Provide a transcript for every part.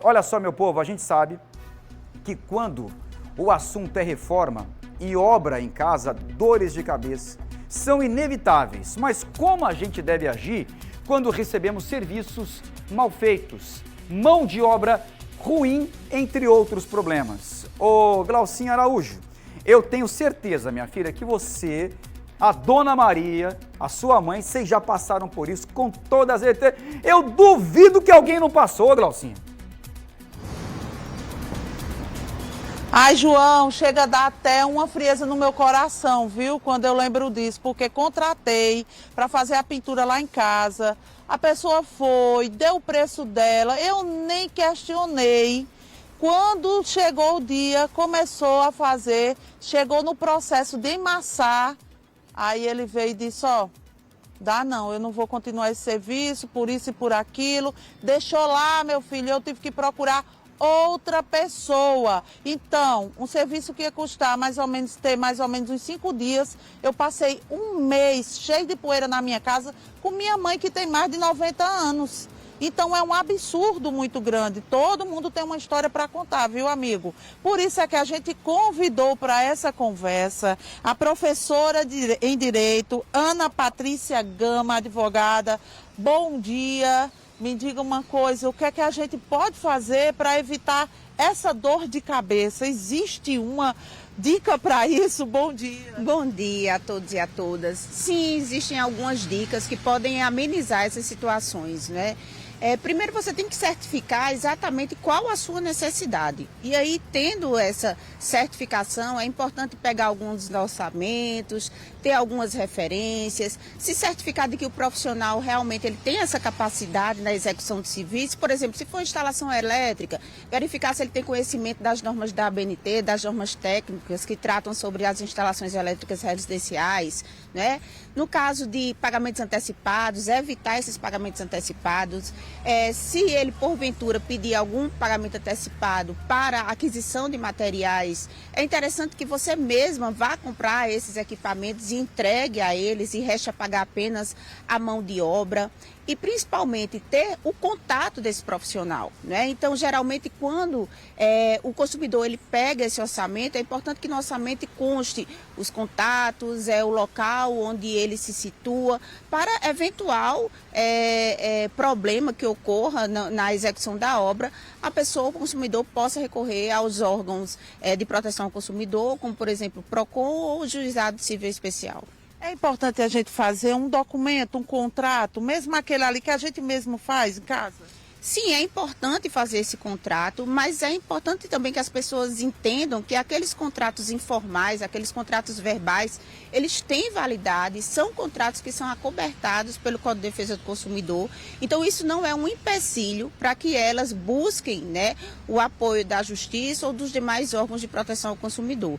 Olha só, meu povo, a gente sabe que quando o assunto é reforma e obra em casa, dores de cabeça são inevitáveis. Mas como a gente deve agir quando recebemos serviços mal feitos, mão de obra ruim, entre outros problemas? Ô Glaucinha Araújo, eu tenho certeza, minha filha, que você, a Dona Maria, a sua mãe, vocês já passaram por isso com toda a certeza. Eu duvido que alguém não passou, Glaucinha. Ai, João, chega a dar até uma frieza no meu coração, viu? Quando eu lembro disso, porque contratei para fazer a pintura lá em casa. A pessoa foi, deu o preço dela, eu nem questionei. Quando chegou o dia, começou a fazer, chegou no processo de emassar. Aí ele veio e disse, ó, dá não, eu não vou continuar esse serviço, por isso e por aquilo. Deixou lá, meu filho, eu tive que procurar outra pessoa. Então, um serviço que ia custar ter mais ou menos uns 5 dias, eu passei um mês cheio de poeira na minha casa com minha mãe que tem mais de 90 anos. Então é um absurdo muito grande. Todo mundo tem uma história para contar, viu, amigo? Por isso é que a gente convidou para essa conversa a professora em Direito, Ana Patrícia Gama, advogada. Bom dia. Me diga uma coisa, o que é que a gente pode fazer para evitar essa dor de cabeça? Existe uma dica para isso? Bom dia. Bom dia a todos e a todas. Sim, existem algumas dicas que podem amenizar essas situações, né? Primeiro você tem que certificar exatamente qual a sua necessidade. E aí, tendo essa certificação, é importante pegar alguns orçamentos, ter algumas referências, se certificar de que o profissional realmente ele tem essa capacidade na execução de serviço. Por exemplo, se for instalação elétrica, verificar se ele tem conhecimento das normas da ABNT, das normas técnicas que tratam sobre as instalações elétricas residenciais, né? No caso de pagamentos antecipados, evitar esses pagamentos antecipados. Se ele, porventura, pedir algum pagamento antecipado para aquisição de materiais, é interessante que você mesma vá comprar esses equipamentos e entregue a eles e reste a pagar apenas a mão de obra. E principalmente ter o contato desse profissional, né? Então, geralmente, quando o consumidor ele pega esse orçamento, é importante que no orçamento conste os contatos, o local onde ele se situa, para eventual problema que ocorra na execução da obra, a pessoa, o consumidor, possa recorrer aos órgãos de proteção ao consumidor, como, por exemplo, o PROCON ou o Juizado Civil Especial. É importante a gente fazer um documento, um contrato, mesmo aquele ali que a gente mesmo faz em casa? Sim, é importante fazer esse contrato, mas é importante também que as pessoas entendam que aqueles contratos informais, aqueles contratos verbais, eles têm validade, são contratos que são acobertados pelo Código de Defesa do Consumidor. Então, isso não é um empecilho para que elas busquem, né, o apoio da Justiça ou dos demais órgãos de proteção ao consumidor.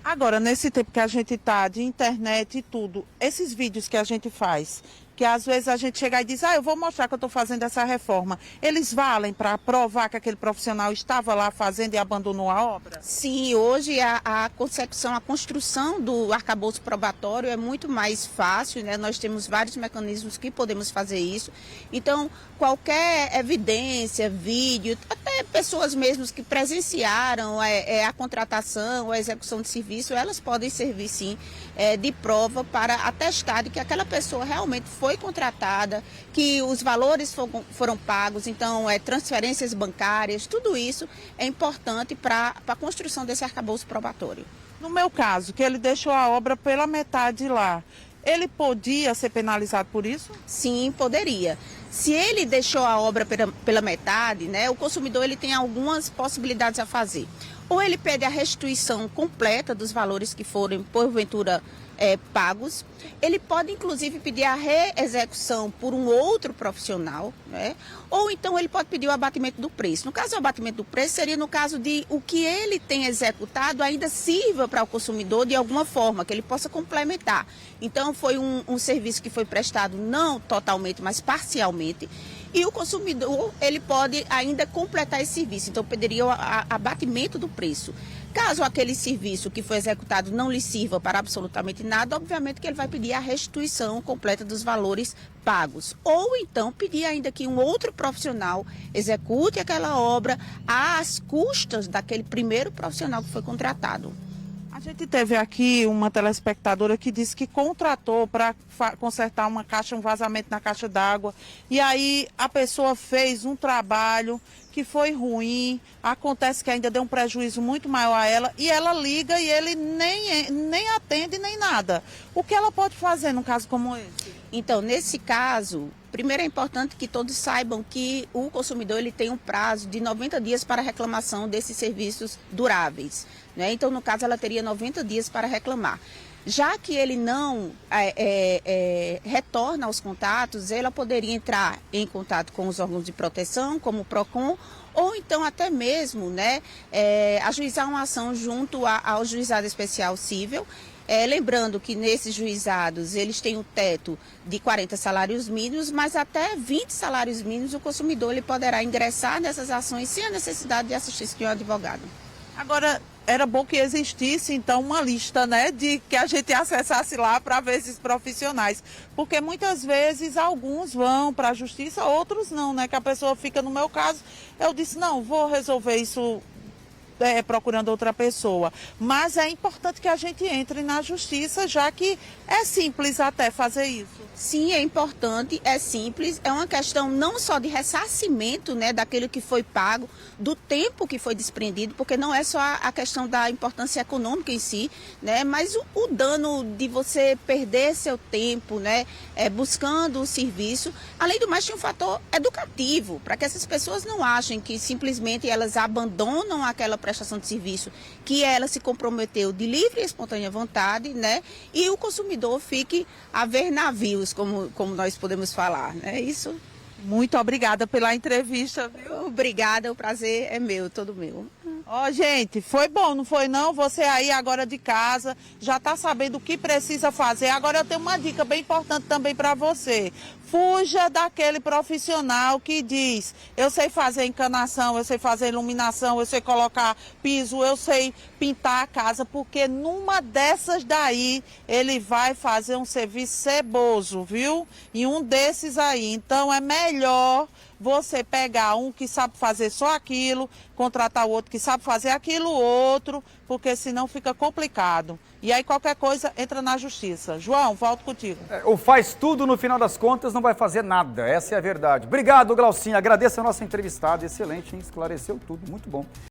Agora, nesse tempo que a gente está de internet e tudo, esses vídeos que a gente faz, que às vezes a gente chega e diz, eu vou mostrar que eu estou fazendo essa reforma, eles valem para provar que aquele profissional estava lá fazendo e abandonou a obra? Sim, hoje a consecução, a construção do arcabouço probatório é muito mais fácil, né? Nós temos vários mecanismos que podemos fazer isso. Então, qualquer evidência, vídeo, até pessoas mesmo que presenciaram a contratação, a execução de serviço, elas podem servir sim de prova para atestar de que aquela pessoa realmente foi contratada, que os valores foram pagos, então transferências bancárias, tudo isso é importante para a construção desse arcabouço probatório. No meu caso, que ele deixou a obra pela metade lá, ele podia ser penalizado por isso? Sim, poderia. Se ele deixou a obra pela metade, né, o consumidor ele tem algumas possibilidades a fazer. Ou ele pede a restituição completa dos valores que forem, porventura, pagos. Ele pode, inclusive, pedir a reexecução por um outro profissional, né? Ou então ele pode pedir o abatimento do preço. No caso do abatimento do preço, seria no caso de o que ele tem executado ainda sirva para o consumidor de alguma forma, que ele possa complementar. Então, foi um serviço que foi prestado não totalmente, mas parcialmente. E o consumidor, ele pode ainda completar esse serviço, então pediria o abatimento do preço. Caso aquele serviço que foi executado não lhe sirva para absolutamente nada, obviamente que ele vai pedir a restituição completa dos valores pagos. Ou então pedir ainda que um outro profissional execute aquela obra às custas daquele primeiro profissional que foi contratado. A gente teve aqui uma telespectadora que disse que contratou para consertar uma caixa, um vazamento na caixa d'água. E aí a pessoa fez um trabalho que foi ruim, acontece que ainda deu um prejuízo muito maior a ela, e ela liga e ele nem atende nem nada. O que ela pode fazer num caso como esse? Então, nesse caso, primeiro é importante que todos saibam que o consumidor ele tem um prazo de 90 dias para reclamação desses serviços duráveis, né? Então, no caso, ela teria 90 dias para reclamar. Já que ele não retorna aos contatos, ela poderia entrar em contato com os órgãos de proteção, como o PROCON, ou então até mesmo, né, ajuizar uma ação junto ao Juizado Especial Cível. Lembrando que nesses juizados eles têm um teto de 40 salários mínimos, mas até 20 salários mínimos o consumidor ele poderá ingressar nessas ações sem a necessidade de assistência de um advogado. Agora, era bom que existisse, então, uma lista, né, de que a gente acessasse lá para ver esses profissionais. Porque muitas vezes alguns vão para a justiça, outros não, né? Que a pessoa fica, no meu caso, eu disse, não, vou resolver isso procurando outra pessoa. Mas é importante que a gente entre na justiça, já que é simples até fazer isso. Sim, é importante, é simples, é uma questão não só de ressarcimento, né, daquilo que foi pago, do tempo que foi desprendido, porque não é só a questão da importância econômica em si, né, mas o dano de você perder seu tempo, né, buscando o serviço. Além do mais, tem um fator educativo, para que essas pessoas não achem que simplesmente elas abandonam aquela prestação de serviço que ela se comprometeu de livre e espontânea vontade, né, e o consumidor fique a ver navios, como nós podemos falar, né? Isso. Muito obrigada pela entrevista, viu? Obrigada, o prazer é meu, todo meu. Ó, gente, foi bom, não foi não? Você aí agora de casa, já está sabendo o que precisa fazer. Agora eu tenho uma dica bem importante também para você. Fuja daquele profissional que diz, eu sei fazer encanação, eu sei fazer iluminação, eu sei colocar piso, eu sei pintar a casa, porque numa dessas daí ele vai fazer um serviço ceboso, viu? E um desses aí. Então é melhor você pegar um que sabe fazer só aquilo, contratar o outro que sabe fazer aquilo outro, porque senão fica complicado. E aí qualquer coisa entra na justiça. João, volto contigo. Ou faz tudo, no final das contas não vai fazer nada, essa é a verdade. Obrigado, Glaucinha, agradeço a nossa entrevistada, excelente, hein? Esclareceu tudo, muito bom.